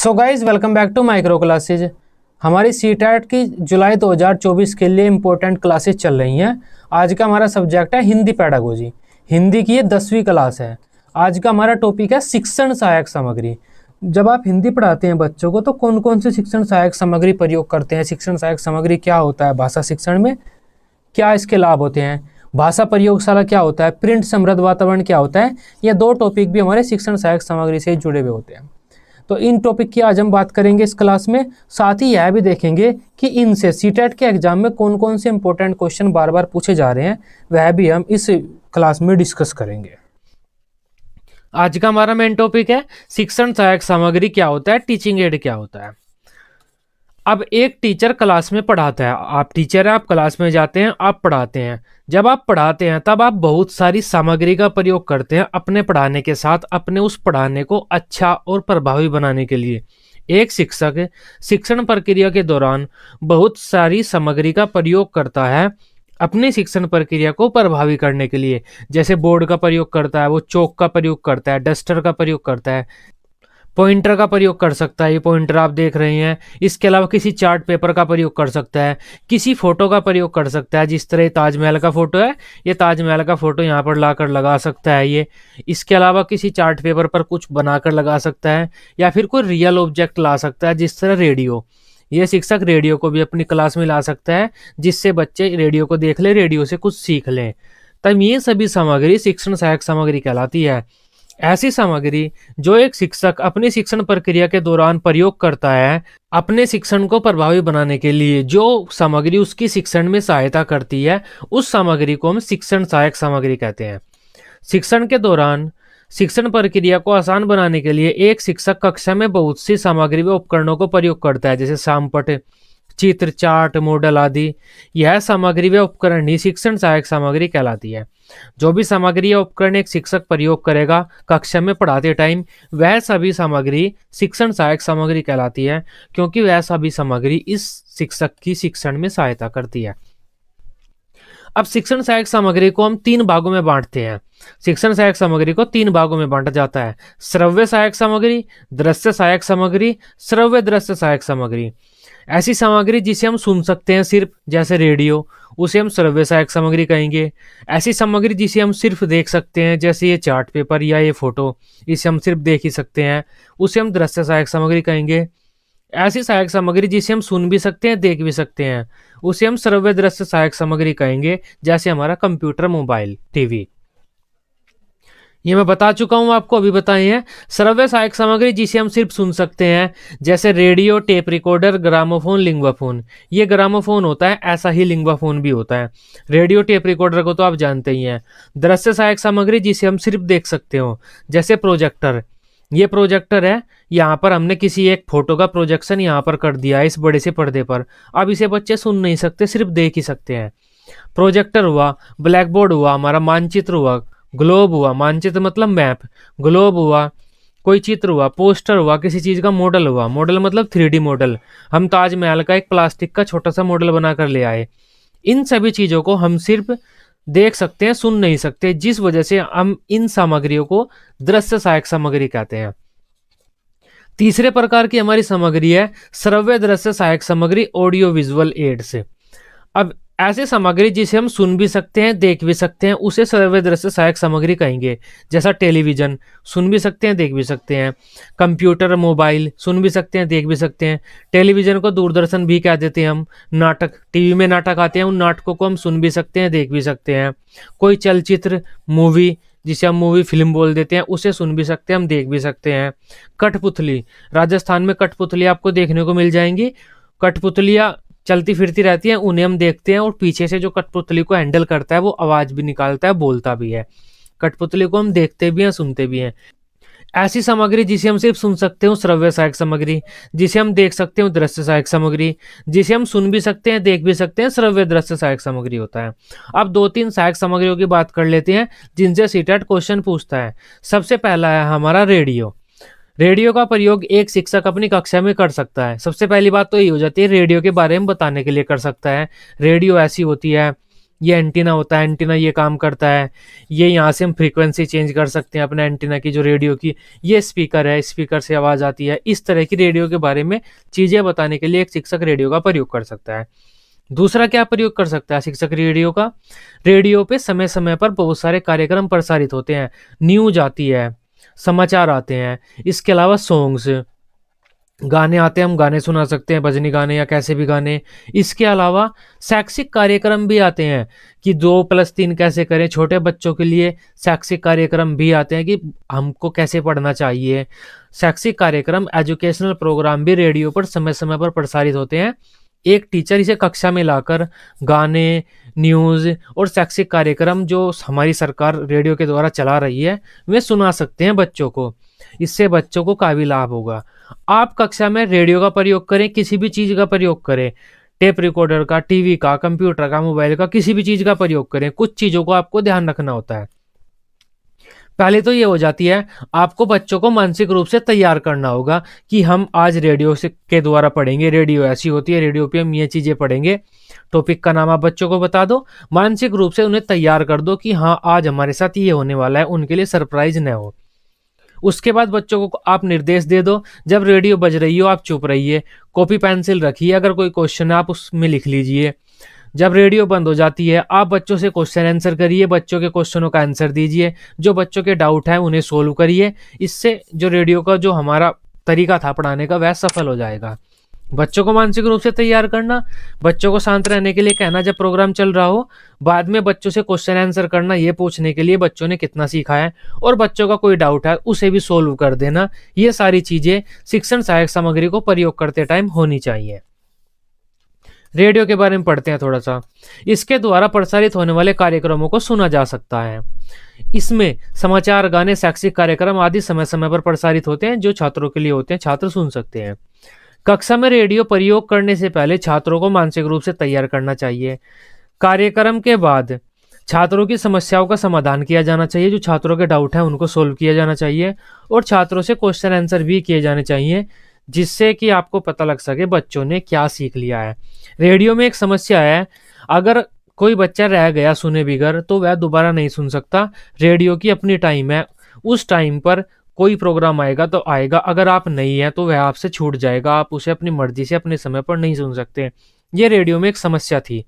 So guys welcome back to micro classes. हमारी CTET की जुलाई 2024 के लिए इम्पोर्टेंट क्लासेस चल रही हैं। आज का हमारा सब्जेक्ट है हिंदी पेडागोजी। हिंदी की ये 10वीं क्लास है। आज का हमारा टॉपिक है शिक्षण सहायक सामग्री। जब आप हिंदी पढ़ाते हैं बच्चों को तो कौन कौन से शिक्षण सहायक सामग्री प्रयोग करते हैं, शिक्षण सहायक सामग्री क्या होता है, भाषा शिक्षण में क्या इसके लाभ होते हैं, भाषा प्रयोगशाला क्या होता है, प्रिंट समृद्ध वातावरण क्या होता है, ये दो टॉपिक भी हमारे शिक्षण सहायक सामग्री से जुड़े हुए होते हैं। तो इन टॉपिक की आज हम बात करेंगे इस क्लास में। साथ ही यह भी देखेंगे कि इनसे सीटेट के एग्जाम में कौन कौन से इंपॉर्टेंट क्वेश्चन बार बार पूछे जा रहे हैं, वह भी हम इस क्लास में डिस्कस करेंगे। आज का हमारा मेन टॉपिक है शिक्षण सहायक सामग्री क्या होता है, टीचिंग एड क्या होता है। अब एक टीचर क्लास में पढ़ाता है, आप टीचर हैं, आप क्लास में जाते हैं, आप पढ़ाते हैं। जब आप पढ़ाते हैं तब आप बहुत सारी सामग्री का प्रयोग करते हैं अपने पढ़ाने के साथ, अपने उस पढ़ाने को अच्छा और प्रभावी बनाने के लिए। एक शिक्षक शिक्षण प्रक्रिया के दौरान बहुत सारी सामग्री का प्रयोग करता है अपनी शिक्षण प्रक्रिया को प्रभावी करने के लिए। जैसे बोर्ड का प्रयोग करता है, वो चौक का प्रयोग करता है, डस्टर का प्रयोग करता है, पॉइंटर का प्रयोग कर सकता है, ये पॉइंटर आप देख रहे हैं। इसके अलावा किसी चार्ट पेपर का प्रयोग कर सकता है, किसी फोटो का प्रयोग कर सकता है। जिस तरह ताजमहल का फोटो है, ये ताजमहल का फोटो यहाँ पर लाकर लगा सकता है ये। इसके अलावा किसी चार्ट पेपर पर कुछ बनाकर लगा सकता है, या फिर कोई रियल ऑब्जेक्ट ला सकता है, जिस तरह रेडियो। ये शिक्षक रेडियो को भी अपनी क्लास में ला सकता है, जिससे बच्चे रेडियो को देख ले, रेडियो से कुछ सीख लें। तब ये सभी सामग्री शिक्षण सहायक सामग्री कहलाती है। ऐसी सामग्री जो एक शिक्षक अपनी शिक्षण प्रक्रिया के दौरान प्रयोग करता है अपने शिक्षण को प्रभावी बनाने के लिए, जो सामग्री उसकी शिक्षण में सहायता करती है, उस सामग्री को हम शिक्षण सहायक सामग्री कहते हैं। शिक्षण के दौरान शिक्षण प्रक्रिया को आसान बनाने के लिए एक शिक्षक कक्षा में बहुत सी सामग्री व उपकरणों को प्रयोग करता है, जैसे सामपट, चित्र, चार्ट, मॉडल आदि। यह सामग्री व उपकरण ही शिक्षण सहायक सामग्री कहलाती है। जो भी सामग्री या उपकरण एक शिक्षक प्रयोग करेगा कक्षा में पढ़ाते टाइम, वह सभी सामग्री शिक्षण सहायक सामग्री कहलाती है, क्योंकि वह सभी सामग्री इस शिक्षक की शिक्षण में सहायता करती है। अब शिक्षण सहायक सामग्री को हम 3 भागों में बांटते हैं। शिक्षण सहायक सामग्री को 3 भागों में बांटा जाता है: श्रव्य सहायक सामग्री, दृश्य सहायक सामग्री, श्रव्य दृश्य सहायक सामग्री। ऐसी सामग्री जिसे हम सुन सकते हैं सिर्फ, जैसे रेडियो, उसे हम श्रव्य सहायक सामग्री कहेंगे। ऐसी सामग्री जिसे हम सिर्फ देख सकते हैं, जैसे ये चार्ट पेपर या ये फोटो, इसे हम सिर्फ देख ही सकते हैं, उसे हम दृश्य सहायक सामग्री कहेंगे। ऐसी सहायक सामग्री जिसे हम सुन भी सकते हैं, देख भी सकते हैं, उसे हम श्रव्य दृश्य सहायक सामग्री कहेंगे, जैसे हमारा कंप्यूटर, मोबाइल, टीवी। ये मैं बता चुका हूं आपको, अभी बताए हैं। श्रव्य सहायक सामग्री जिसे हम सिर्फ सुन सकते हैं, जैसे radio, tape recorder, gramophone, Linguaphone. ये ग्रामोफोन होता है, ऐसा ही लिंग्वाफोन भी होता है। रेडियो, टेप रिकॉर्डर को तो आप जानते ही हैं। दृश्य सहायक सामग्री जिसे हम सिर्फ देख सकते हो, जैसे प्रोजेक्टर। ये प्रोजेक्टर है, यहाँ पर हमने किसी एक फोटो का प्रोजेक्शन यहाँ पर कर दिया है इस बड़े से पर्दे पर। अब इसे बच्चे सुन नहीं सकते, सिर्फ देख ही सकते हैं। प्रोजेक्टर हुआ, ब्लैक बोर्ड हुआ, हमारा मानचित्र हुआ, ग्लोब हुआ, मानचित्र मतलब मैप, ग्लोब हुआ, कोई चित्र हुआ, पोस्टर हुआ, किसी चीज का मॉडल हुआ, मॉडल मतलब 3D मॉडल। हम ताजमहल का एक प्लास्टिक का छोटा सा मॉडल बनाकर ले आए। इन सभी चीजों को हम सिर्फ देख सकते हैं, सुन नहीं सकते, जिस वजह से हम इन सामग्रियों को दृश्य सहायक सामग्री कहते हैं। तीसरे प्रकार की हमारी सामग्री है श्रव्य दृश्य सहायक सामग्री, ऑडियो विजुअल एड्स। अब ऐसी सामग्री जिसे हम सुन भी सकते हैं, देख भी सकते हैं, उसे श्रव्य दृश्य सहायक सामग्री कहेंगे। जैसा टेलीविजन, सुन भी सकते हैं, देख भी सकते हैं। कंप्यूटर, मोबाइल, सुन भी सकते हैं, देख भी सकते हैं। टेलीविजन को दूरदर्शन भी कह देते हैं हम। नाटक, टीवी में नाटक आते हैं, उन नाटकों को हम सुन भी सकते हैं, देख भी सकते हैं। कोई चलचित्र, मूवी, जिसे हम मूवी फिल्म बोल देते हैं, उसे सुन भी सकते हैं, हम देख भी सकते हैं। कठपुतली, राजस्थान में कठपुतली आपको देखने को मिल जाएंगी। कठपुतलियाँ चलती फिरती रहती हैं, उन्हें हम देखते हैं, और पीछे से जो कठपुतली को हैंडल करता है वो आवाज भी निकालता है, बोलता भी है। कठपुतली को हम देखते भी हैं, सुनते भी हैं। ऐसी सामग्री जिसे हम सिर्फ सुन सकते हो, श्रव्य सहायक सामग्री। जिसे हम देख सकते हो, दृश्य सहायक सामग्री। जिसे हम सुन भी सकते हैं, देख भी सकते हैं, श्रव्य दृश्य सहायक सामग्री होता है। अब 2-3 सहायक सामग्रियों की बात कर लेते हैं जिनसे सीटेट क्वेश्चन पूछता है। सबसे पहला है हमारा रेडियो। रेडियो का प्रयोग एक शिक्षक अपनी कक्षा में कर सकता है। सबसे पहली बात तो ये हो जाती है, रेडियो के बारे में बताने के लिए कर सकता है। रेडियो ऐसी होती है ये एंटीना होता है, एंटीना ये काम करता है, ये यहाँ से हम फ्रीक्वेंसी चेंज कर सकते हैं अपने एंटीना की जो रेडियो की, ये स्पीकर है, स्पीकर से आवाज़ आती है। इस तरह की रेडियो के बारे में चीज़ें बताने के लिए एक शिक्षक रेडियो का प्रयोग कर सकता है। दूसरा क्या प्रयोग कर सकता है शिक्षक रेडियो का? रेडियो पे समय समय पर बहुत सारे कार्यक्रम प्रसारित होते हैं, न्यूज आती है, समाचार आते हैं, इसके अलावा सॉन्ग्स, गाने आते हैं, हम गाने सुना सकते हैं, भजनी गाने या कैसे भी गाने। इसके अलावा शैक्षिक कार्यक्रम भी आते हैं कि 2+3 कैसे करें, छोटे बच्चों के लिए शैक्षिक कार्यक्रम भी आते हैं कि हमको कैसे पढ़ना चाहिए। शैक्षिक कार्यक्रम, एजुकेशनल प्रोग्राम भी रेडियो पर समय समय पर प्रसारित होते हैं। एक टीचर इसे कक्षा में लाकर गाने, न्यूज़ और शैक्षिक कार्यक्रम जो हमारी सरकार रेडियो के द्वारा चला रही है वे सुना सकते हैं बच्चों को। इससे बच्चों को काफ़ी लाभ होगा। आप कक्षा में रेडियो का प्रयोग करें, किसी भी चीज़ का प्रयोग करें, टेप रिकॉर्डर का, टीवी का, कंप्यूटर का, मोबाइल का, किसी भी चीज़ का प्रयोग करें, कुछ चीज़ों को आपको ध्यान रखना होता है। पहले तो ये हो जाती है, आपको बच्चों को मानसिक रूप से तैयार करना होगा कि हम आज रेडियो से के द्वारा पढ़ेंगे, रेडियो ऐसी होती है, रेडियो पे हम ये चीज़ें पढ़ेंगे। टॉपिक का नाम आप बच्चों को बता दो, मानसिक रूप से उन्हें तैयार कर दो कि हाँ आज हमारे साथ ये होने वाला है, उनके लिए सरप्राइज न हो। उसके बाद बच्चों को आप निर्देश दे दो, जब रेडियो बज रही हो आप चुप रहिए, कॉपी पेंसिल रखिए, अगर कोई क्वेश्चन है आप उसमें लिख लीजिए। जब रेडियो बंद हो जाती है आप बच्चों से क्वेश्चन आंसर करिए, बच्चों के क्वेश्चनों का आंसर दीजिए, जो बच्चों के डाउट है उन्हें सोल्व करिए। इससे जो रेडियो का जो हमारा तरीका था पढ़ाने का वह सफल हो जाएगा। बच्चों को मानसिक रूप से तैयार करना, बच्चों को शांत रहने के लिए कहना जब प्रोग्राम चल रहा हो, बाद में बच्चों से क्वेश्चन आंसर करना, ये पूछने के लिए बच्चों ने कितना सीखा है, और बच्चों का कोई डाउट है उसे भी सोल्व कर देना। ये सारी चीजें शिक्षण सहायक सामग्री को प्रयोग करते टाइम होनी चाहिए। रेडियो के बारे में पढ़ते हैं थोड़ा सा। इसके द्वारा प्रसारित होने वाले कार्यक्रमों को सुना जा सकता है। इसमें समाचार, गाने, शैक्षिक कार्यक्रम आदि समय समय पर प्रसारित होते हैं जो छात्रों के लिए होते हैं, छात्र सुन सकते हैं। कक्षा में रेडियो प्रयोग करने से पहले छात्रों को मानसिक रूप से तैयार करना चाहिए। कार्यक्रम के बाद छात्रों की समस्याओं का समाधान किया जाना चाहिए, जो छात्रों के डाउट है उनको सोल्व किया जाना चाहिए, और छात्रों से क्वेश्चन आंसर भी किए जाने चाहिए, जिससे कि आपको पता लग सके बच्चों ने क्या सीख लिया है। रेडियो में एक समस्या है, अगर कोई बच्चा रह गया सुने बिगर तो वह दोबारा नहीं सुन सकता। रेडियो की अपनी टाइम है, उस टाइम पर कोई प्रोग्राम आएगा तो आएगा, अगर आप नहीं है तो वह आपसे छूट जाएगा, आप उसे अपनी मर्जी से अपने समय पर नहीं सुन सकते। ये रेडियो में एक समस्या थी।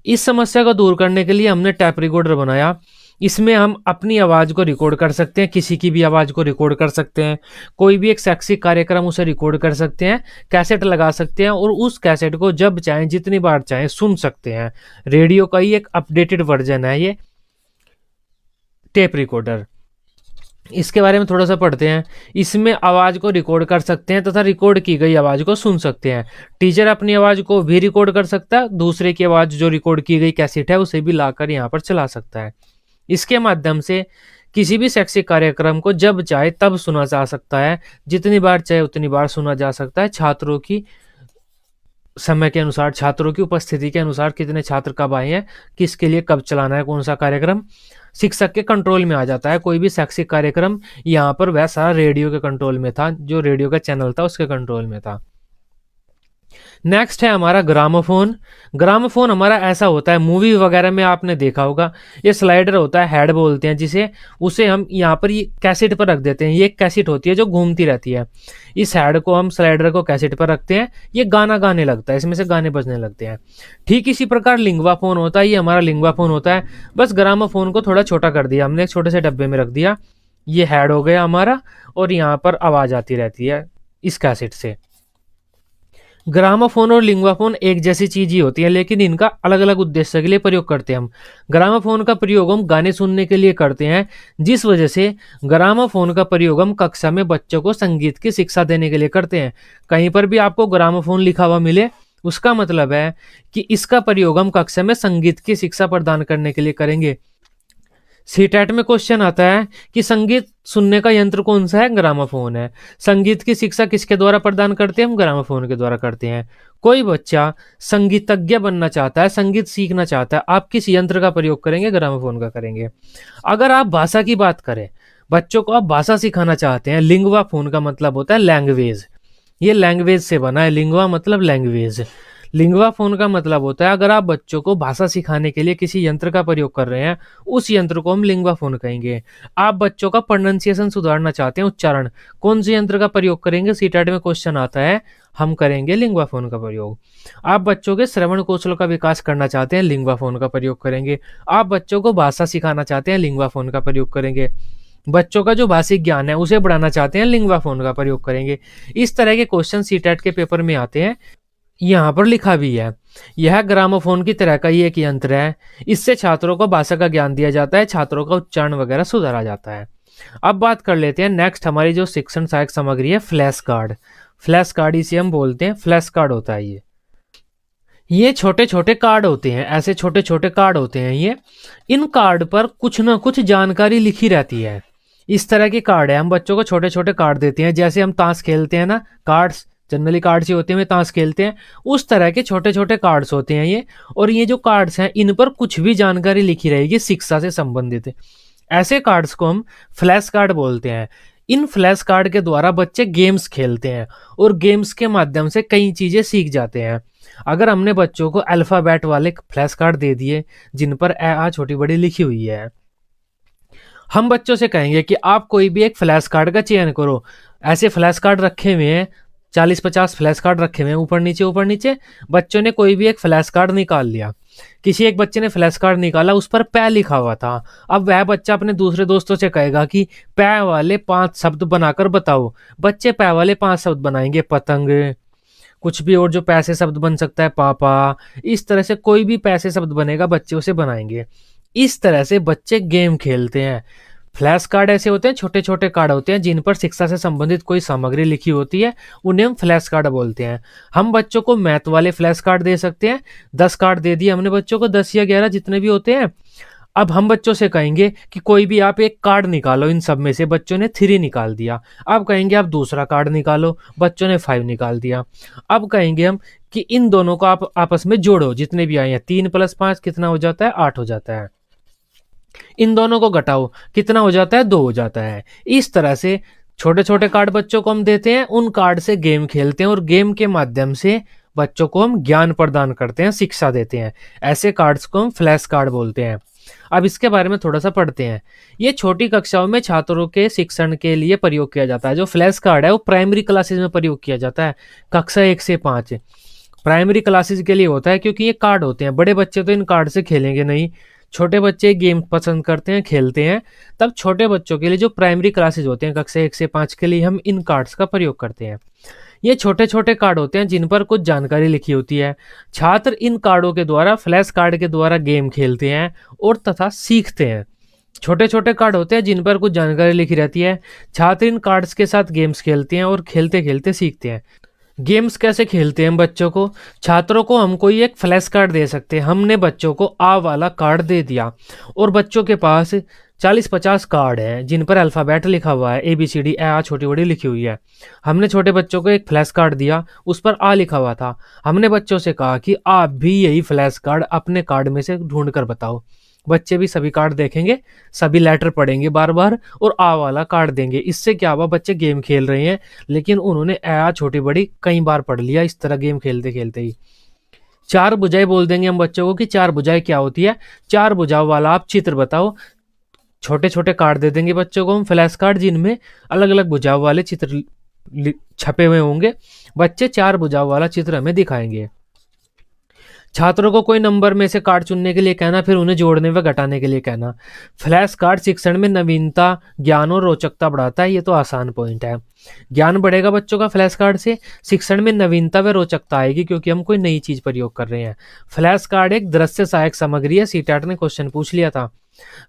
इस समस्या को दूर करने के लिए हमने टैप रिकॉर्डर बनाया। इसमें हम अपनी आवाज़ को रिकॉर्ड कर सकते हैं, किसी की भी आवाज़ को रिकॉर्ड कर सकते हैं, कोई भी एक शैक्षिक कार्यक्रम उसे रिकॉर्ड कर सकते हैं, कैसेट लगा सकते हैं और उस कैसेट को जब चाहें जितनी बार चाहें सुन सकते हैं। रेडियो का ही एक अपडेटेड वर्जन है ये टेप रिकॉर्डर। इसके बारे में थोड़ा सा पढ़ते हैं। इसमें आवाज़ को रिकॉर्ड कर सकते हैं तथा रिकॉर्ड की गई आवाज़ को सुन सकते हैं। टीचर अपनी आवाज़ को भी रिकॉर्ड कर सकता है, दूसरे की आवाज़ जो रिकॉर्ड की गई कैसेट है उसे भी लाकर यहाँ पर चला सकता है। इसके माध्यम से किसी भी शैक्षिक कार्यक्रम को जब चाहे तब सुना जा सकता है, जितनी बार चाहे उतनी बार सुना जा सकता है। छात्रों की समय के अनुसार, छात्रों की उपस्थिति के अनुसार, कितने छात्र कब आए हैं, किसके लिए कब चलाना है, कौन सा कार्यक्रम, शिक्षक के कंट्रोल में आ जाता है। कोई भी शैक्षिक कार्यक्रम यहाँ पर वह सारा रेडियो के कंट्रोल में था, जो रेडियो का चैनल था उसके कंट्रोल में था। नेक्स्ट है हमारा ग्रामोफोन। ग्रामोफोन हमारा ऐसा होता है, मूवी वगैरह में आपने देखा होगा, ये स्लाइडर होता है, हेड बोलते हैं जिसे, उसे हम यहाँ पर ये कैसेट पर रख देते हैं। ये एक कैसेट होती है जो घूमती रहती है। इस हेड को हम, स्लाइडर को कैसेट पर रखते हैं, ये गाना गाने लगता है, इसमें से गाने बजने लगते हैं। ठीक इसी प्रकार लिंगवा फोन होता है, ये हमारा लिंगवा फोन होता है, बस ग्रामोफोन को थोड़ा छोटा कर दिया हमने, एक छोटे से डब्बे में रख दिया। ये हेड हो गया हमारा, और यहाँ पर आवाज़ आती रहती है इस कैसेट से। ग्रामोफोन और लिंग्वाफोन एक जैसी चीज ही होती है, लेकिन इनका अलग अलग उद्देश्य के लिए प्रयोग करते हैं हम। ग्रामोफोन का प्रयोग हम गाने सुनने के लिए करते हैं, जिस वजह से ग्रामोफोन का प्रयोग हम कक्षा में बच्चों को संगीत की शिक्षा देने के लिए करते हैं। कहीं पर भी आपको ग्रामोफोन लिखा हुआ मिले, उसका मतलब है कि इसका प्रयोग हम कक्षा में संगीत की शिक्षा प्रदान करने के लिए करेंगे। सीटेट में क्वेश्चन आता है कि संगीत सुनने का यंत्र कौन सा है? ग्रामोफोन है। संगीत की शिक्षा किसके द्वारा प्रदान करते हैं? हम ग्रामोफोन के द्वारा करते हैं। कोई बच्चा संगीतज्ञ बनना चाहता है, संगीत सीखना चाहता है, आप किस यंत्र का प्रयोग करेंगे? ग्रामोफोन का करेंगे। अगर आप भाषा की बात करें, बच्चों को आप भाषा सिखाना चाहते हैं, लिंगवा फोन का मतलब होता है लैंग्वेज। ये लैंग्वेज से बना है, लिंगवा मतलब लैंग्वेज। लिंगवा फोन का मतलब होता है अगर आप बच्चों को भाषा सिखाने के लिए किसी यंत्र का प्रयोग कर रहे हैं, उस यंत्र को हम लिंगवा फोन कहेंगे। आप बच्चों का प्रोनाउंसिएशन सुधारना चाहते हैं, उच्चारण, कौन से यंत्र का प्रयोग करेंगे? सीटेट में क्वेश्चन आता है, हम करेंगे लिंगवा फोन का प्रयोग। आप बच्चों के श्रवण कौशल का विकास करना चाहते हैं, लिंगवा फोन का प्रयोग करेंगे। आप बच्चों को भाषा सिखाना चाहते हैं, लिंगवा फोन का प्रयोग करेंगे। बच्चों का जो भाषिक ज्ञान है उसे बढ़ाना चाहते हैं, लिंगवा फोन का प्रयोग करेंगे। इस तरह के क्वेश्चन सीटेट के पेपर में आते हैं। यहाँ पर लिखा भी है, यह ग्रामोफोन की तरह का ही एक यंत्र है, इससे छात्रों को भाषा का ज्ञान दिया जाता है, छात्रों का उच्चारण वगैरह सुधारा जाता है। अब बात कर लेते हैं नेक्स्ट, हमारी जो शिक्षण सहायक सामग्री है, फ्लैश कार्ड। फ्लैश कार्ड इसे हम बोलते हैं, फ्लैश कार्ड होता है ये छोटे छोटे कार्ड होते हैं, ऐसे छोटे छोटे कार्ड होते हैं ये। इन कार्ड पर कुछ ना कुछ जानकारी लिखी रहती है। इस तरह के कार्ड है, हम बच्चों को छोटे छोटे कार्ड देते हैं, जैसे हम ताश खेलते हैं ना, कार्ड्स जनरली कार्ड्स ही होते हैं, ताश खेलते हैं, उस तरह के छोटे छोटे कार्ड्स होते हैं ये। और ये जो कार्ड्स हैं इन पर कुछ भी जानकारी लिखी रहेगी शिक्षा से संबंधित। ऐसे कार्ड्स को हम फ्लैश कार्ड बोलते हैं। इन फ्लैश कार्ड के द्वारा बच्चे गेम्स खेलते हैं और गेम्स के माध्यम से कई चीजें सीख जाते हैं। अगर हमने बच्चों को अल्फाबेट वाले फ्लैश कार्ड दे दिए जिन पर ए आ छोटी बड़ी लिखी हुई है, हम बच्चों से कहेंगे कि आप कोई भी एक फ्लैश कार्ड का चयन करो। ऐसे फ्लैश कार्ड रखे हुए हैं, 40-50 फ्लैश कार्ड रखे हुए हैं ऊपर नीचे। बच्चों ने कोई भी एक फ्लैश कार्ड निकाल लिया, किसी एक बच्चे ने फ्लैश कार्ड निकाला, उस पर पै लिखा हुआ था। अब वह बच्चा अपने दूसरे दोस्तों से कहेगा कि पै वाले 5 शब्द बनाकर बताओ। बच्चे पै वाले 5 शब्द बनाएंगे, पतंग, कुछ भी और जो पैसे शब्द बन सकता है, पापा, इस तरह से कोई भी पैसे शब्द बनेगा बच्चे उसे बनाएंगे। इस तरह से बच्चे गेम खेलते हैं। फ्लैश कार्ड ऐसे होते हैं, छोटे छोटे कार्ड होते हैं जिन पर शिक्षा से संबंधित कोई सामग्री लिखी होती है, उन्हें हम फ्लैश कार्ड बोलते हैं। हम बच्चों को मैथ वाले फ्लैश कार्ड दे सकते हैं। 10 कार्ड दे दिए हमने बच्चों को, 10 या 11 जितने भी होते हैं। अब हम बच्चों से कहेंगे कि कोई भी आप एक कार्ड निकालो इन सब में से। बच्चों ने 3 निकाल दिया। अब कहेंगे आप दूसरा कार्ड निकालो, बच्चों ने 5 निकाल दिया। अब कहेंगे हम कि इन दोनों को आप आपस में जोड़ो, जितने भी आए हैं, 3 + 5 कितना हो जाता है? 8 हो जाता है। इन दोनों को घटाओ, कितना हो जाता है? 2 हो जाता है। इस तरह से छोटे छोटे कार्ड बच्चों को हम देते हैं, उन कार्ड से गेम खेलते हैं और गेम के माध्यम से बच्चों को हम ज्ञान प्रदान करते हैं, शिक्षा देते हैं। ऐसे कार्ड्स को हम फ्लैश कार्ड बोलते हैं। अब इसके बारे में थोड़ा सा पढ़ते हैं। ये छोटी कक्षाओं में छात्रों के शिक्षण के लिए प्रयोग किया जाता है। जो फ्लैश कार्ड है वो प्राइमरी क्लासेस में प्रयोग किया जाता है, कक्षा 1 से 5 प्राइमरी क्लासेस के लिए होता है, क्योंकि ये कार्ड होते हैं। बड़े बच्चे तो इन कार्ड से खेलेंगे नहीं, छोटे बच्चे गेम पसंद करते हैं, खेलते हैं। तब छोटे बच्चों के लिए जो प्राइमरी क्लासेज होते हैं कक्षा 1 से 5 के लिए हम इन कार्ड्स का प्रयोग करते हैं। ये छोटे छोटे कार्ड होते हैं जिन पर कुछ जानकारी लिखी होती है। छात्र इन कार्डों के द्वारा, फ्लैश कार्ड के द्वारा गेम खेलते हैं और तथा सीखते हैं। छोटे छोटे कार्ड होते हैं जिन पर कुछ जानकारी लिखी रहती है। छात्र इन कार्ड्स के साथ गेम्स खेलते हैं और खेलते खेलते सीखते हैं। गेम्स कैसे खेलते हैं बच्चों को? छात्रों को हम कोई एक फ्लैश कार्ड दे सकते हैं। हमने बच्चों को आ वाला कार्ड दे दिया और बच्चों के पास 40-50 कार्ड हैं जिन पर अल्फ़ाबेट लिखा हुआ है, ABCD आ छोटी बड़ी लिखी हुई है। हमने छोटे बच्चों को एक फ्लैश कार्ड दिया, उस पर आ लिखा हुआ था। हमने बच्चों से कहा कि आप भी यही फ्लैश कार्ड अपने कार्ड में से ढूंढ कर बताओ। बच्चे भी सभी कार्ड देखेंगे, सभी लेटर पढ़ेंगे बार बार और आ वाला कार्ड देंगे। इससे क्या हुआ? बच्चे गेम खेल रहे हैं लेकिन उन्होंने आ छोटी बड़ी कई बार पढ़ लिया, इस तरह गेम खेलते खेलते ही। 4 भुजाएं बोल देंगे हम बच्चों को कि 4 भुजाएं क्या होती है। 4 भुजाओं वाला आप चित्र बताओ। छोटे छोटे कार्ड दे देंगे बच्चों को हम, फ्लैश कार्ड, जिनमें अलग अलग भुजाओं वाले चित्र छपे हुए होंगे। बच्चे 4 भुजाओं वाला चित्र हमें दिखाएंगे। छात्रों को कोई नंबर में से कार्ड चुनने के लिए कहना, फिर उन्हें जोड़ने व घटाने के लिए कहना। फ्लैश कार्ड शिक्षण में नवीनता, ज्ञान और रोचकता बढ़ाता है। ये तो आसान पॉइंट है। ज्ञान बढ़ेगा बच्चों का फ्लैश कार्ड से, शिक्षण में नवीनता व रोचकता आएगी क्योंकि हम कोई नई चीज प्रयोग कर रहे हैं। फ्लैश कार्ड एक दृश्य सहायक सामग्री है। सीटेट ने क्वेश्चन पूछ लिया था।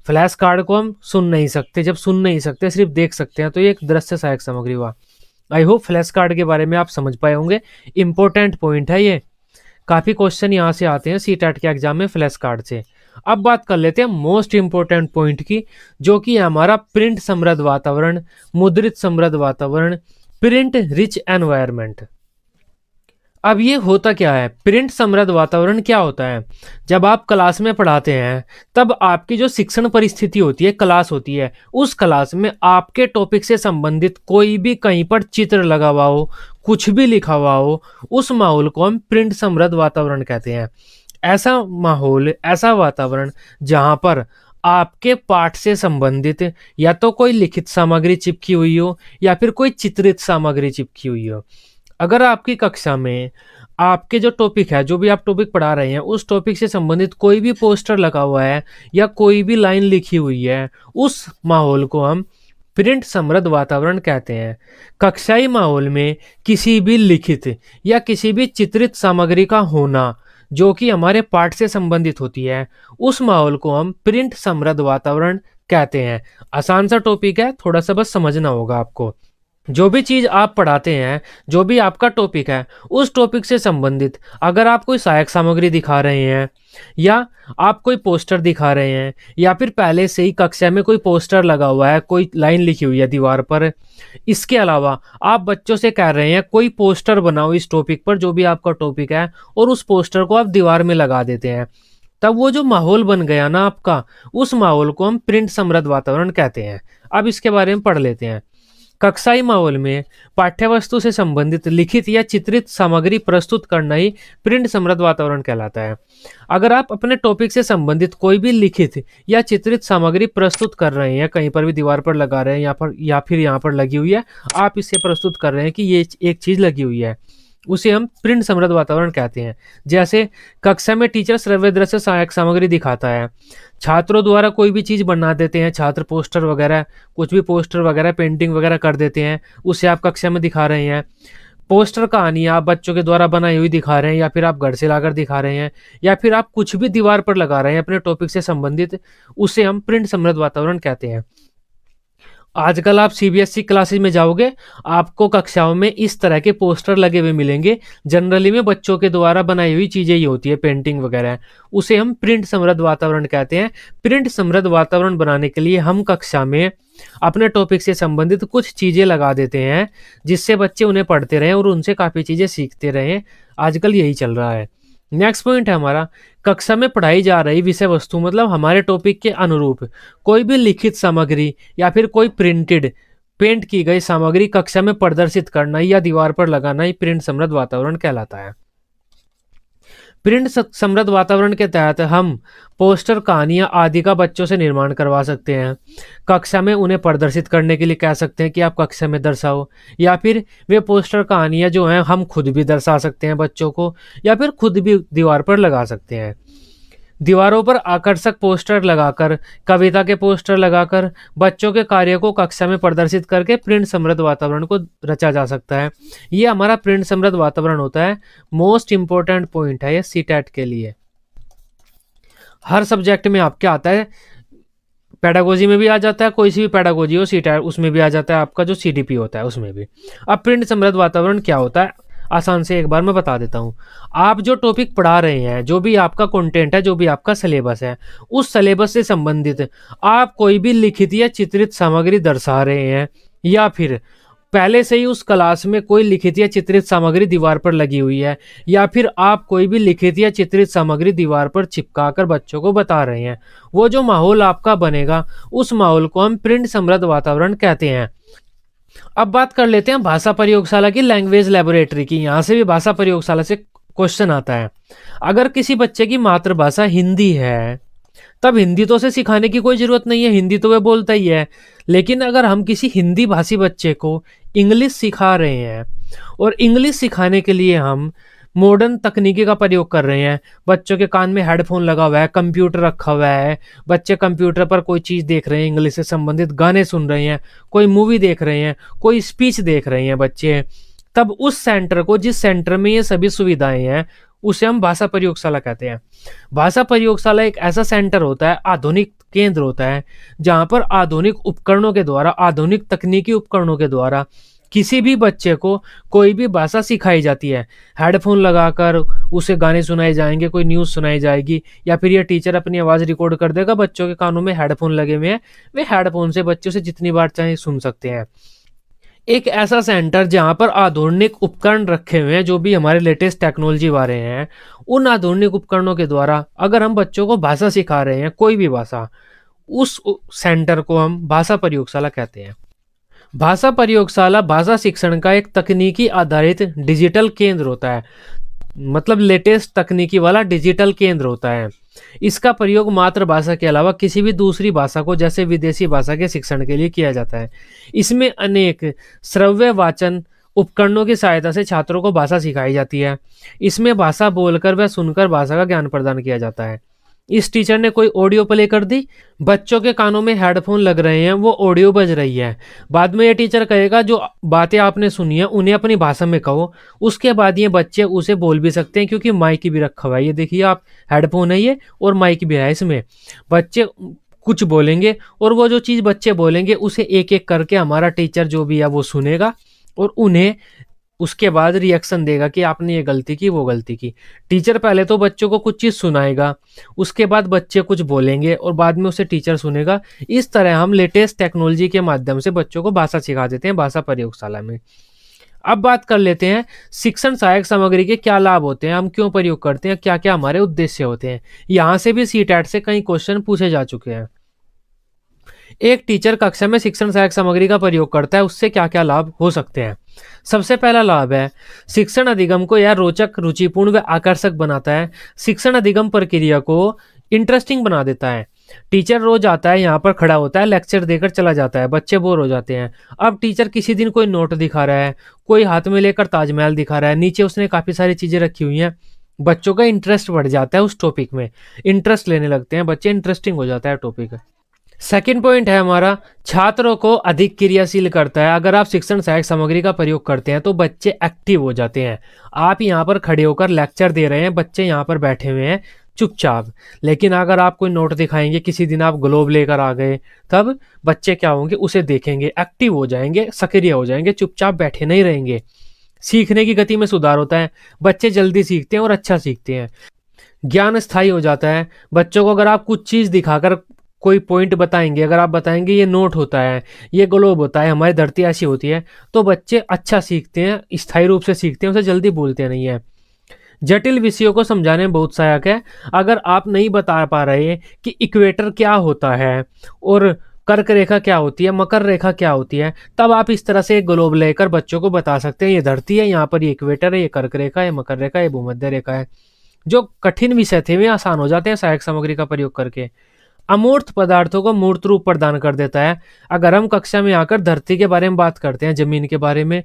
फ्लैश कार्ड को हम सुन नहीं सकते, जब सुन नहीं सकते सिर्फ देख सकते हैं, तो ये एक दृश्य सहायक सामग्री हुआ। आई होप फ्लैश कार्ड के बारे में आप समझ पाए होंगे। इंपॉर्टेंट पॉइंट है ये, काफी क्वेश्चन यहाँ से आते हैं सीटेट के एग्जाम में फ्लैश कार्ड से। अब बात कर लेते हैं मोस्ट इंपोर्टेंट पॉइंट की, जो कि है हमारा प्रिंट समृद्ध वातावरण, मुद्रित समृद्ध वातावरण, प्रिंट रिच एनवायरनमेंट। अब ये होता क्या है, प्रिंट समृद्ध वातावरण क्या होता है? जब आप क्लास में पढ़ाते हैं तब आपकी जो शिक्षण परिस्थिति होती है, क्लास होती है, उस क्लास में आपके टॉपिक से संबंधित कोई भी कहीं पर चित्र लगा हुआ हो, कुछ भी लिखा हुआ हो, उस माहौल को हम प्रिंट समृद्ध वातावरण कहते हैं। ऐसा माहौल, ऐसा वातावरण जहाँ पर आपके पाठ से संबंधित या तो कोई लिखित सामग्री चिपकी हुई हो या फिर कोई चित्रित सामग्री चिपकी हुई हो। अगर आपकी कक्षा में आपके जो टॉपिक है, जो भी आप टॉपिक पढ़ा रहे हैं, उस टॉपिक से संबंधित कोई भी पोस्टर लगा हुआ है या कोई भी लाइन लिखी हुई है, उस माहौल को हम प्रिंट समृद्ध वातावरण कहते हैं। कक्षाई माहौल में किसी भी लिखित या किसी भी चित्रित सामग्री का होना जो कि हमारे पाठ से संबंधित होती है, उस माहौल को हम प्रिंट समृद्ध वातावरण कहते हैं। आसान सा टॉपिक है, थोड़ा सा बस समझना होगा आपको। जो भी चीज़ आप पढ़ाते हैं, जो भी आपका टॉपिक है, उस टॉपिक से संबंधित अगर आप कोई सहायक सामग्री दिखा रहे हैं या आप कोई पोस्टर दिखा रहे हैं या फिर पहले से ही कक्षा में कोई पोस्टर लगा हुआ है, कोई लाइन लिखी हुई है दीवार पर, इसके अलावा आप बच्चों से कह रहे हैं कोई पोस्टर बनाओ इस टॉपिक पर, जो भी आपका टॉपिक है, और उस पोस्टर को आप दीवार में लगा देते हैं, तब वो जो माहौल बन गया ना आपका, उस माहौल को हम प्रिंट समृद्ध वातावरण कहते हैं। अब इसके बारे में पढ़ लेते हैं। कक्षाई माहौल में पाठ्यवस्तु से संबंधित लिखित या चित्रित सामग्री प्रस्तुत करना ही प्रिंट समृद्ध वातावरण कहलाता है। अगर आप अपने टॉपिक से संबंधित कोई भी लिखित या चित्रित सामग्री प्रस्तुत कर रहे हैं, कहीं पर भी दीवार पर लगा रहे हैं या फिर यहाँ पर लगी हुई है, आप इसे प्रस्तुत कर रहे हैं कि ये एक चीज़ लगी हुई है, उसे हम प्रिंट समृद्ध वातावरण कहते हैं। जैसे कक्षा में टीचर श्रव्य दृश्य सहायक सामग्री दिखाता है, छात्रों द्वारा कोई भी चीज़ बना देते हैं, छात्र पोस्टर वगैरह, कुछ भी पोस्टर वगैरह, पेंटिंग वगैरह कर देते हैं, उसे आप कक्षा में दिखा रहे हैं। पोस्टर कहानी आप बच्चों के द्वारा बनाई हुई दिखा रहे हैं या फिर आप घर से लाकर दिखा रहे हैं या फिर आप कुछ भी दीवार पर लगा रहे हैं अपने टॉपिक से संबंधित, उसे हम प्रिंट समृद्ध वातावरण कहते हैं। आजकल आप सीबीएसई क्लासेस में जाओगे, आपको कक्षाओं में इस तरह के पोस्टर लगे हुए मिलेंगे। जनरली में बच्चों के द्वारा बनाई हुई चीज़ें ही होती है, पेंटिंग वगैरह, उसे हम प्रिंट समृद्ध वातावरण कहते हैं। प्रिंट समृद्ध वातावरण बनाने के लिए हम कक्षा में अपने टॉपिक से संबंधित कुछ चीज़ें लगा देते हैं, जिससे बच्चे उन्हें पढ़ते रहें और उनसे काफ़ी चीज़ें सीखते रहें। आजकल यही चल रहा है। नेक्स्ट पॉइंट है हमारा, कक्षा में पढ़ाई जा रही विषय वस्तु मतलब हमारे टॉपिक के अनुरूप कोई भी लिखित सामग्री या फिर कोई पेंट की गई सामग्री कक्षा में प्रदर्शित करना या दीवार पर लगाना ही प्रिंट समृद्ध वातावरण कहलाता है। प्रिंट समृद्ध वातावरण के तहत हम पोस्टर, कहानियाँ आदि का बच्चों से निर्माण करवा सकते हैं। कक्षा में उन्हें प्रदर्शित करने के लिए कह सकते हैं कि आप कक्षा में दर्शाओ, या फिर वे पोस्टर, कहानियाँ जो हैं हम खुद भी दर्शा सकते हैं बच्चों को, या फिर खुद भी दीवार पर लगा सकते हैं। दीवारों पर आकर्षक पोस्टर लगाकर, कविता के पोस्टर लगाकर बच्चों के कार्य को कक्षा में प्रदर्शित करके प्रिंट समृद्ध वातावरण को रचा जा सकता है। ये हमारा प्रिंट समृद्ध वातावरण होता है। मोस्ट इंपॉर्टेंट पॉइंट है ये सीटेट के लिए। हर सब्जेक्ट में आपके आता है, पेडागोजी में भी आ जाता है, कोई सी भी पेडागोजी हो सीटेट उसमें भी आ जाता है, आपका जो सीडीपी होता है उसमें भी। अब प्रिंट समृद्ध वातावरण क्या होता है, आसान से एक बार मैं बता देता हूँ। आप जो टॉपिक पढ़ा रहे हैं, जो भी आपका कंटेंट है, जो भी आपका सिलेबस है, उस सिलेबस से संबंधित आप कोई भी लिखित या चित्रित सामग्री दर्शा रहे हैं, या फिर पहले से ही उस क्लास में कोई लिखित या चित्रित सामग्री दीवार पर लगी हुई है, या फिर आप कोई भी लिखित या चित्रित सामग्री दीवार पर चिपका कर बच्चों को बता रहे हैं, वो जो माहौल आपका बनेगा, उस माहौल को हम प्रिंट समृद्ध वातावरण कहते हैं। अब बात कर लेते हैं भाषा प्रयोगशाला की, लैंग्वेज लेबोरेटरी की। यहाँ से भी भाषा प्रयोगशाला से क्वेश्चन आता है। अगर किसी बच्चे की मातृभाषा हिंदी है, तब हिंदी तो उसे सिखाने की कोई ज़रूरत नहीं है, हिंदी तो वह बोलता ही है। लेकिन अगर हम किसी हिंदी भाषी बच्चे को इंग्लिश सिखा रहे हैं और इंग्लिश सिखाने के लिए हम मॉडर्न तकनीकी का प्रयोग कर रहे हैं, बच्चों के कान में हेडफोन लगा हुआ है, कंप्यूटर रखा हुआ है, बच्चे कंप्यूटर पर कोई चीज़ देख रहे हैं, इंग्लिश से संबंधित गाने सुन रहे हैं, कोई मूवी देख रहे हैं, कोई स्पीच देख रहे हैं बच्चे, तब उस सेंटर को, जिस सेंटर में ये सभी सुविधाएं हैं, उसे हम भाषा प्रयोगशाला कहते हैं। भाषा प्रयोगशाला एक ऐसा सेंटर होता है, आधुनिक केंद्र होता है, जहाँ पर आधुनिक उपकरणों के द्वारा, आधुनिक तकनीकी उपकरणों के द्वारा किसी भी बच्चे को कोई भी भाषा सिखाई जाती है। हेडफोन लगाकर उसे गाने सुनाए जाएंगे, कोई न्यूज़ सुनाई जाएगी, या फिर ये टीचर अपनी आवाज़ रिकॉर्ड कर देगा, बच्चों के कानों में हेडफोन लगे हुए हैं, वे हेडफोन से बच्चों से जितनी बार चाहे सुन सकते हैं। एक ऐसा सेंटर जहाँ पर आधुनिक उपकरण रखे हुए हैं, जो भी हमारे लेटेस्ट टेक्नोलॉजी वाले हैं, उन आधुनिक उपकरणों के द्वारा अगर हम बच्चों को भाषा सिखा रहे हैं, कोई भी भाषा, उस सेंटर को हम भाषा प्रयोगशाला कहते हैं। भाषा प्रयोगशाला भाषा शिक्षण का एक तकनीकी आधारित डिजिटल केंद्र होता है, मतलब लेटेस्ट तकनीकी वाला डिजिटल केंद्र होता है। इसका प्रयोग मातृभाषा के अलावा किसी भी दूसरी भाषा को, जैसे विदेशी भाषा के शिक्षण के लिए किया जाता है। इसमें अनेक श्रव्य वाचन उपकरणों की सहायता से छात्रों को भाषा सिखाई जाती है। इसमें भाषा बोलकर व सुनकर भाषा का ज्ञान प्रदान किया जाता है। इस टीचर ने कोई ऑडियो प्ले कर दी, बच्चों के कानों में हेडफोन लग रहे हैं, वो ऑडियो बज रही है। बाद में ये टीचर कहेगा जो बातें आपने सुनी है उन्हें अपनी भाषा में कहो। उसके बाद ये बच्चे उसे बोल भी सकते हैं, क्योंकि माइक भी रखा हुआ है। ये देखिए आप, हेडफोन है ये और माइक भी है इसमें। बच्चे कुछ बोलेंगे और वो जो चीज़ बच्चे बोलेंगे उसे एक एक करके हमारा टीचर जो भी है वो सुनेगा और उन्हें उसके बाद रिएक्शन देगा कि आपने ये गलती की, वो गलती की। टीचर पहले तो बच्चों को कुछ चीज़ सुनाएगा, उसके बाद बच्चे कुछ बोलेंगे और बाद में उसे टीचर सुनेगा। इस तरह हम लेटेस्ट टेक्नोलॉजी के माध्यम से बच्चों को भाषा सिखा देते हैं भाषा प्रयोगशाला में। अब बात कर लेते हैं शिक्षण सहायक सामग्री के क्या लाभ होते हैं, हम क्यों प्रयोग करते हैं, क्या क्या हमारे उद्देश्य होते हैं। यहाँ से भी सीटेट से कई क्वेश्चन पूछे जा चुके हैं। एक टीचर कक्षा में शिक्षण सहायक सामग्री का प्रयोग करता है, उससे क्या क्या लाभ हो सकते हैं। सबसे पहला लाभ है शिक्षण अधिगम को यह रोचक, रुचिपूर्ण व आकर्षक बनाता है। शिक्षण अधिगम प्रक्रिया को इंटरेस्टिंग बना देता है। टीचर रोज आता है, यहाँ पर खड़ा होता है, लेक्चर देकर चला जाता है, बच्चे बोर हो जाते हैं। अब टीचर किसी दिन कोई नोट दिखा रहा है, कोई हाथ में लेकर ताजमहल दिखा रहा है, नीचे उसने काफी सारी चीजें रखी हुई हैं। बच्चों का इंटरेस्ट बढ़ जाता है उस टॉपिक में, इंटरेस्ट लेने लगते हैं बच्चे, इंटरेस्टिंग हो जाता है टॉपिक। सेकेंड पॉइंट है हमारा, छात्रों को अधिक क्रियाशील करता है। अगर आप शिक्षण सहायक सामग्री का प्रयोग करते हैं तो बच्चे एक्टिव हो जाते हैं। आप यहाँ पर खड़े होकर लेक्चर दे रहे हैं, बच्चे यहाँ पर बैठे हुए हैं चुपचाप, लेकिन अगर आप कोई नोट दिखाएंगे, किसी दिन आप ग्लोब लेकर आ गए, तब बच्चे क्या होंगे, उसे देखेंगे, एक्टिव हो जाएंगे, सक्रिय हो जाएंगे, चुपचाप बैठे नहीं रहेंगे। सीखने की गति में सुधार होता है, बच्चे जल्दी सीखते हैं और अच्छा सीखते हैं। ज्ञान स्थायी हो जाता है। बच्चों को अगर आप कुछ चीज़ दिखाकर कोई पॉइंट बताएंगे, अगर आप बताएंगे ये नोट होता है, ये ग्लोब होता है, हमारी धरती ऐसी होती है, तो बच्चे अच्छा सीखते हैं, स्थायी रूप से सीखते हैं, उसे जल्दी भूलते नहीं है। जटिल विषयों को समझाने में बहुत सहायक है। अगर आप नहीं बता पा रहे कि इक्वेटर क्या होता है और कर्क रेखा क्या होती है, मकर रेखा क्या होती है, तब आप इस तरह से एक ग्लोब लेकर बच्चों को बता सकते हैं, ये धरती है, यहाँ पर ये इक्वेटर है, ये कर्क रेखा है, मकर रेखा है, ये भूमध्य रेखा है। जो कठिन विषय थे वे आसान हो जाते हैं सहायक सामग्री का प्रयोग करके। अमूर्त पदार्थों को मूर्त रूप प्रदान कर देता है। अगर हम कक्षा में आकर धरती के बारे में बात करते हैं, जमीन के बारे में,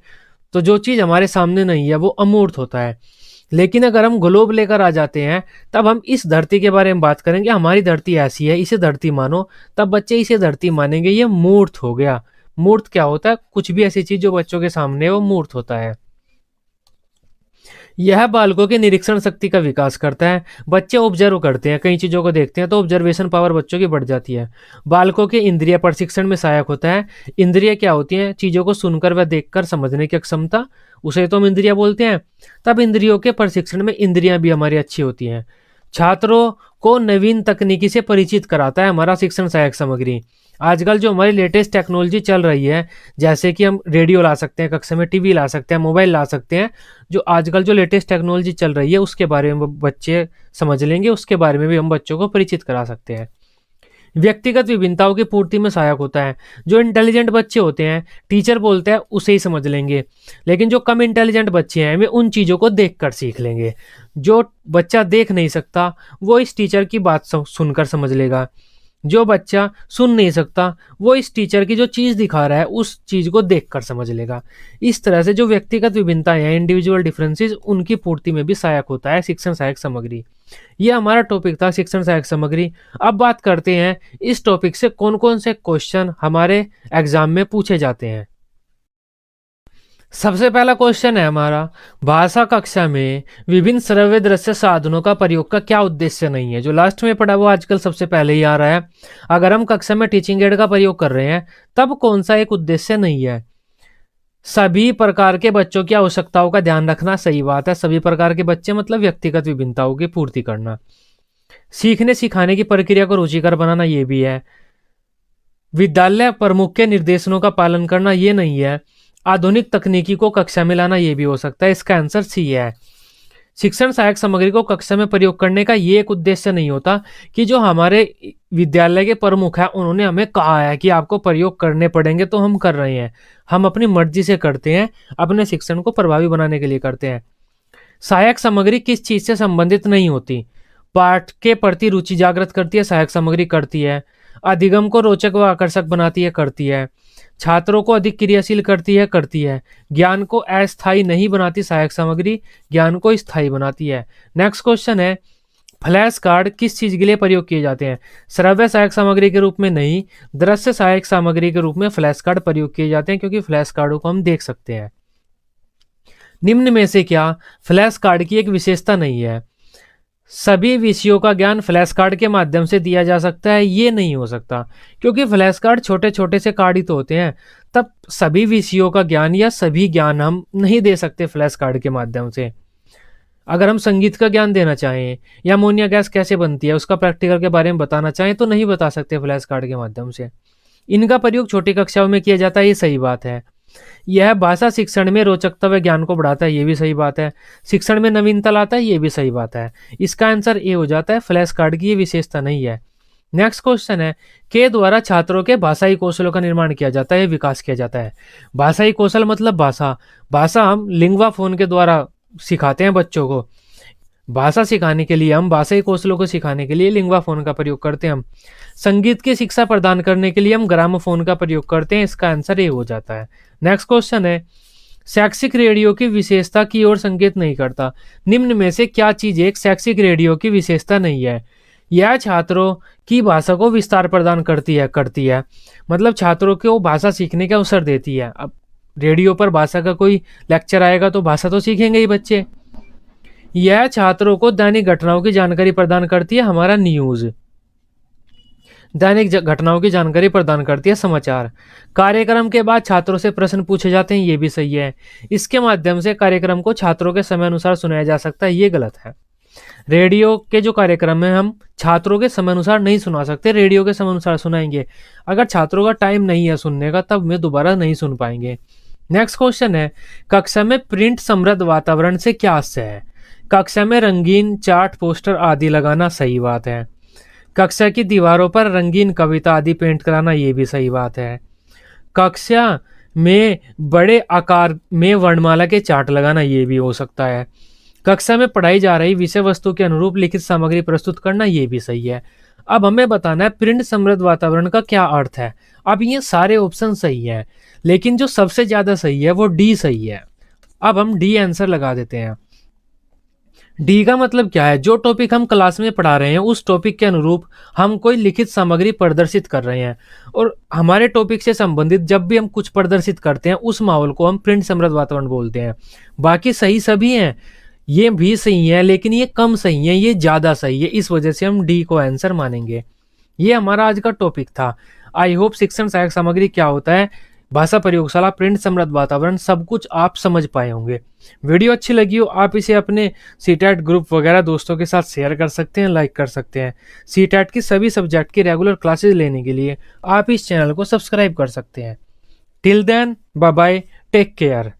तो जो चीज़ हमारे सामने नहीं है वो अमूर्त होता है। लेकिन अगर हम ग्लोब लेकर आ जाते हैं, तब हम इस धरती के बारे में बात करेंगे, हमारी धरती ऐसी है, इसे धरती मानो, तब बच्चे इसे धरती मानेंगे, ये मूर्त हो गया। मूर्त क्या होता है, कुछ भी ऐसी चीज जो बच्चों के सामने है वो मूर्त होता है। यह बालकों की निरीक्षण शक्ति का विकास करता है। बच्चे ऑब्जर्व करते हैं, कई चीज़ों को देखते हैं, तो ऑब्जर्वेशन पावर बच्चों की बढ़ जाती है। बालकों के इंद्रिय प्रशिक्षण में सहायक होता है। इंद्रिय क्या होती हैं, चीज़ों को सुनकर व देखकर समझने की क्षमता, उसे तो हम इंद्रिया बोलते हैं। तब इंद्रियों के प्रशिक्षण में इंद्रियां भी हमारी अच्छी होती हैं। छात्रों को नवीन तकनीकी से परिचित कराता है हमारा शिक्षण सहायक सामग्री। आजकल जो हमारी लेटेस्ट टेक्नोलॉजी चल रही है, जैसे कि हम रेडियो ला सकते हैं कक्षा में, टीवी ला सकते हैं, मोबाइल ला सकते हैं, जो आजकल जो लेटेस्ट टेक्नोलॉजी चल रही है उसके बारे में बच्चे समझ लेंगे, उसके बारे में भी हम बच्चों को परिचित करा सकते हैं। व्यक्तिगत विभिन्नताओं की पूर्ति में सहायक होता है। जो इंटेलिजेंट बच्चे होते हैं, टीचर बोलते हैं उसे ही समझ लेंगे, लेकिन जो कम इंटेलिजेंट बच्चे हैं वे उन चीज़ों को देखकर सीख लेंगे। जो बच्चा देख नहीं सकता वो इस टीचर की बात सुनकर समझ लेगा। जो बच्चा सुन नहीं सकता वो इस टीचर की जो चीज़ दिखा रहा है उस चीज़ को देखकर समझ लेगा। इस तरह से जो व्यक्तिगत विभिन्नताएं हैं, इंडिविजुअल डिफरेंसेस, उनकी पूर्ति में भी सहायक होता है शिक्षण सहायक सामग्री। ये हमारा टॉपिक था शिक्षण सहायक सामग्री। अब बात करते हैं इस टॉपिक से कौन कौन से क्वेश्चन हमारे एग्जाम में पूछे जाते हैं। सबसे पहला क्वेश्चन है हमारा, भाषा कक्षा में विभिन्न श्रव्य दृश्य साधनों का प्रयोग का क्या उद्देश्य नहीं है। जो लास्ट में पढ़ा वो आजकल सबसे पहले ही आ रहा है। अगर हम कक्षा में टीचिंग एड का प्रयोग कर रहे हैं तब कौन सा एक उद्देश्य नहीं है। सभी प्रकार के बच्चों की आवश्यकताओं का ध्यान रखना, सही बात है। सभी प्रकार के बच्चे मतलब व्यक्तिगत विभिन्नताओं की पूर्ति करना। सीखने सिखाने की प्रक्रिया को रुचिकर बनाना, ये भी है। विद्यालय प्रमुख के निर्देशनों का पालन करना, ये नहीं है। आधुनिक तकनीकी को कक्षा में लाना, ये भी हो सकता है। इसका आंसर सी है। शिक्षण सहायक सामग्री को कक्षा में प्रयोग करने का ये एक उद्देश्य नहीं होता कि जो हमारे विद्यालय के प्रमुख है उन्होंने हमें कहा है कि आपको प्रयोग करने पड़ेंगे तो हम कर रहे हैं। हम अपनी मर्जी से करते हैं, अपने शिक्षण को प्रभावी बनाने के लिए करते हैं। सहायक सामग्री किस चीज से संबंधित नहीं होती? पाठ के प्रति रुचि जागृत करती है, सहायक सामग्री करती है। अधिगम को रोचक व आकर्षक बनाती है, करती है। छात्रों को अधिक क्रियाशील करती है, करती है। ज्ञान को अस्थायी नहीं बनाती सहायक सामग्री, ज्ञान को स्थायी बनाती है। नेक्स्ट क्वेश्चन है, फ्लैश कार्ड किस चीज के लिए प्रयोग किए जाते हैं? श्रव्य सहायक सामग्री के रूप में नहीं, दृश्य सहायक सामग्री के रूप में फ्लैश कार्ड प्रयोग किए जाते हैं, क्योंकि फ्लैश कार्डों को हम देख सकते हैं। निम्न में से क्या फ्लैश कार्ड की एक विशेषता नहीं है? सभी विषयों का ज्ञान फ्लैश कार्ड के माध्यम से दिया जा सकता है, ये नहीं हो सकता, क्योंकि फ्लैश कार्ड छोटे छोटे से कार्ड ही तो होते हैं। तब सभी विषयों का ज्ञान या सभी ज्ञान हम नहीं दे सकते फ्लैश कार्ड के माध्यम से। अगर हम संगीत का ज्ञान देना चाहें या अमोनिया गैस कैसे बनती है उसका प्रैक्टिकल के बारे में बताना चाहें तो नहीं बता सकते फ्लैश कार्ड के माध्यम से। इनका प्रयोग छोटी कक्षाओं में किया जाता है, ये सही बात है। यह भाषा शिक्षण में रोचकता व ज्ञान को बढ़ाता है, ये भी सही बात है। शिक्षण में नवीनता लाता है, ये भी सही बात है। इसका आंसर ए हो जाता है, फ्लैश कार्ड की ये विशेषता नहीं है। नेक्स्ट क्वेश्चन है, के द्वारा छात्रों के भाषाई कौशलों का निर्माण किया जाता है, विकास किया जाता है। भाषाई कौशल मतलब भाषा हम लिंग्वा फोन के द्वारा सिखाते हैं बच्चों को। भाषा सिखाने के लिए हम भाषाई कौशलों को सिखाने के लिए लिंग्वा फोन का प्रयोग करते हैं। हम संगीत की शिक्षा प्रदान करने के लिए हम ग्रामोफोन का प्रयोग करते हैं, इसका आंसर ए हो जाता है। नेक्स्ट क्वेश्चन है, शैक्षिक रेडियो की विशेषता की ओर संकेत नहीं करता। निम्न में से क्या चीज एक शैक्षिक रेडियो की विशेषता नहीं है? यह छात्रों की भाषा को विस्तार प्रदान करती है, मतलब छात्रों को भाषा सीखने का अवसर देती है। अब रेडियो पर भाषा का कोई लेक्चर आएगा तो भाषा तो सीखेंगे ही बच्चे। यह छात्रों को दैनिक घटनाओं की जानकारी प्रदान करती है, हमारा न्यूज। दैनिक घटनाओं की जानकारी प्रदान करती है, समाचार। कार्यक्रम के बाद छात्रों से प्रश्न पूछे जाते हैं, ये भी सही है। इसके माध्यम से कार्यक्रम को छात्रों के समय अनुसार सुनाया जा सकता है, ये गलत है। रेडियो के जो कार्यक्रम है हम छात्रों के समय अनुसार नहीं सुना सकते, रेडियो के समय अनुसार सुनाएंगे। अगर छात्रों का टाइम नहीं है सुनने का तब वे दोबारा नहीं सुन पाएंगे। नेक्स्ट क्वेश्चन है, कक्षा में प्रिंट समृद्ध वातावरण से क्या आशय है? कक्षा में रंगीन चार्ट, पोस्टर आदि लगाना, सही बात है। कक्षा की दीवारों पर रंगीन कविता आदि पेंट कराना, ये भी सही बात है। कक्षा में बड़े आकार में वर्णमाला के चार्ट लगाना, ये भी हो सकता है। कक्षा में पढ़ाई जा रही विषय वस्तु के अनुरूप लिखित सामग्री प्रस्तुत करना, ये भी सही है। अब हमें बताना है प्रिंट समृद्ध वातावरण का क्या अर्थ है। अब ये सारे ऑप्शन सही है, लेकिन जो सबसे ज्यादा सही है वो डी सही है। अब हम डी आंसर लगा देते हैं। डी का मतलब क्या है? जो टॉपिक हम क्लास में पढ़ा रहे हैं उस टॉपिक के अनुरूप हम कोई लिखित सामग्री प्रदर्शित कर रहे हैं, और हमारे टॉपिक से संबंधित जब भी हम कुछ प्रदर्शित करते हैं उस माहौल को हम प्रिंट समृद्ध वातावरण बोलते हैं। बाकी सही सभी हैं, ये भी सही है, लेकिन ये कम सही है, ये ज्यादा सही है, इस वजह से हम डी को आंसर मानेंगे। ये हमारा आज का टॉपिक था। आई होप शिक्षण सहायक सामग्री क्या होता है, भाषा प्रयोगशाला, प्रिंट समृद्ध वातावरण, सब कुछ आप समझ पाए होंगे। वीडियो अच्छी लगी हो आप इसे अपने सीटेट ग्रुप वगैरह दोस्तों के साथ शेयर कर सकते हैं, लाइक कर सकते हैं। सीटेट की सभी सब्जेक्ट की रेगुलर क्लासेस लेने के लिए आप इस चैनल को सब्सक्राइब कर सकते हैं। Till then, bye bye, take care.